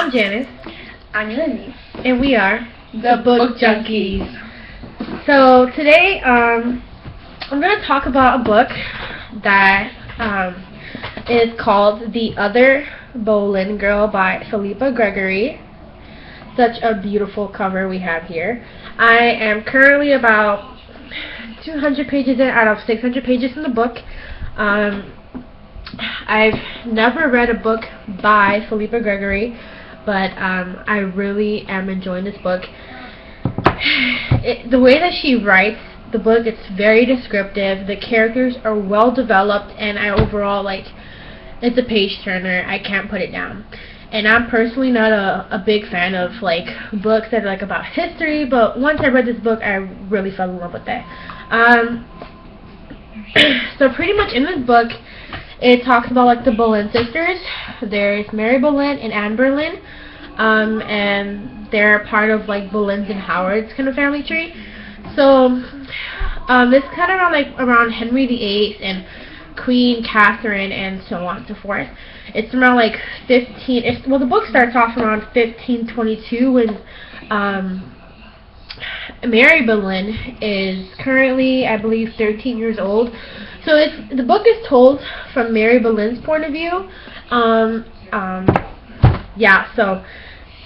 I'm Janice. I'm Lindsay. And we are the Book Junkies. So today, I'm going to talk about a book that is called The Other Boleyn Girl by Philippa Gregory. Such a beautiful cover we have here. I am currently about 200 pages in out of 600 pages in the book. I've never read a book by Philippa Gregory, but I really am enjoying this book. The way that she writes the book, it's very descriptive. The characters are well developed, and I overall it's a page turner. I can't put it down. And I'm personally not a big fan of books that are about history, but once I read this book, I really fell in love with it. So pretty much in this book, it talks about the Boleyn sisters. There's Mary Boleyn and Anne Boleyn, and they're part of Boleyn's and Howard's kind of family tree. So this kind of around Henry VIII and Queen Catherine and so on and so forth. It's around the book starts off around 1522 when Mary Boleyn is currently, I believe, 13 years old. So the book is told from Mary Boleyn's point of view. Yeah, so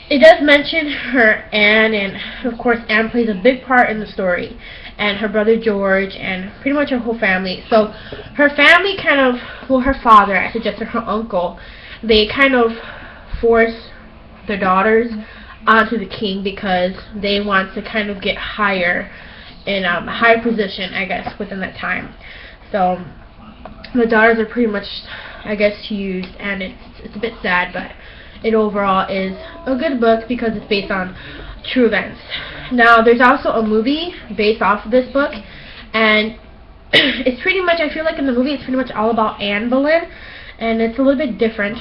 it does mention her Anne, and of course Anne plays a big part in the story, and her brother George, and pretty much her whole family. So her family her father, I suggested her uncle, they kind of force their daughters onto the king because they want to kind of get higher in a higher position, I guess, within that time. So the daughters are pretty much, I guess, used, and it's a bit sad, but it overall is a good book because it's based on true events. Now, there's also a movie based off of this book, and it's pretty much, I feel like in the movie, it's pretty much all about Anne Boleyn, and it's a little bit different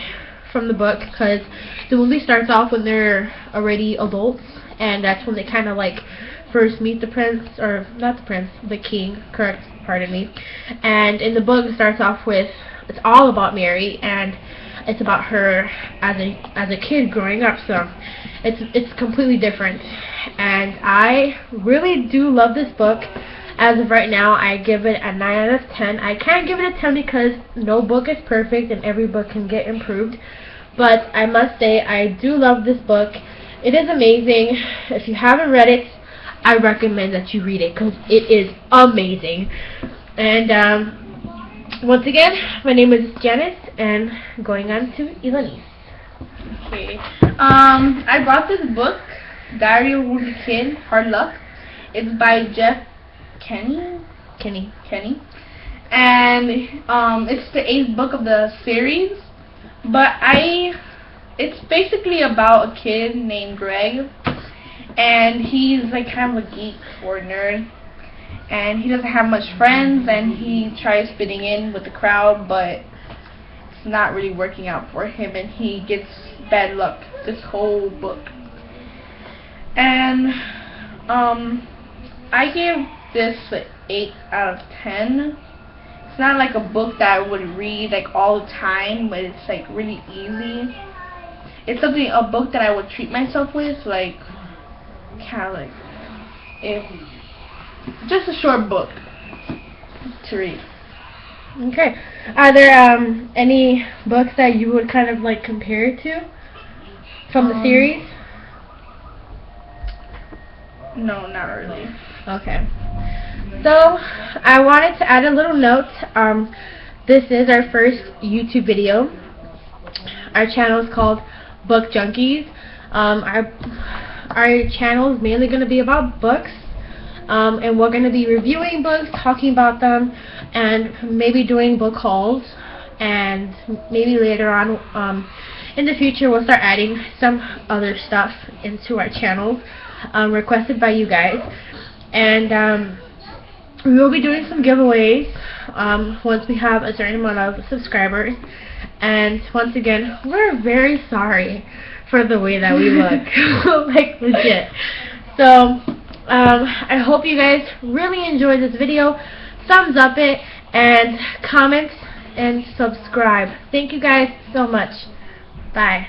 from the book because the movie starts off when they're already adults, and that's when they kind of first meet the prince, or not the prince, the king, pardon me. And in the book, it starts off with, it's all about Mary, and it's about her as a kid growing up. So it's completely different, and I really do love this book. As of right now, I give it a 9 out of 10. I can't give it a 10 because no book is perfect and every book can get improved, but I must say I do love this book. It is amazing. If you haven't read it, I recommend that you read it because it is amazing. And once again, my name is Janice, and going on to Elanice. Okay. I brought this book, Diary of a Wimpy Kid, Hard Luck. It's by Jeff Kinney. And it's the 8th book of the series. But it's basically about a kid named Greg, and he's kind of a geek or a nerd, and he doesn't have much friends, and he tries fitting in with the crowd, but it's not really working out for him, and he gets bad luck this whole book. And I give this an 8 out of 10. It's not a book that I would read all the time, but it's really easy. It's a book that I would treat myself with, just a short book to read. Okay. Are there any books that you would kind of compare it to from the series? No, not really. Okay. So I wanted to add a little note. This is our first YouTube video. Our channel is called Book Junkies. Our channel is mainly going to be about books, and we're going to be reviewing books, talking about them, and maybe doing book hauls. And maybe later on, in the future, we'll start adding some other stuff into our channel, requested by you guys. And we will be doing some giveaways once we have a certain amount of subscribers. And once again, we're very sorry for the way that we look. Legit. So I hope you guys really enjoyed this video. Thumbs up it, and comment and subscribe. Thank you guys so much. Bye.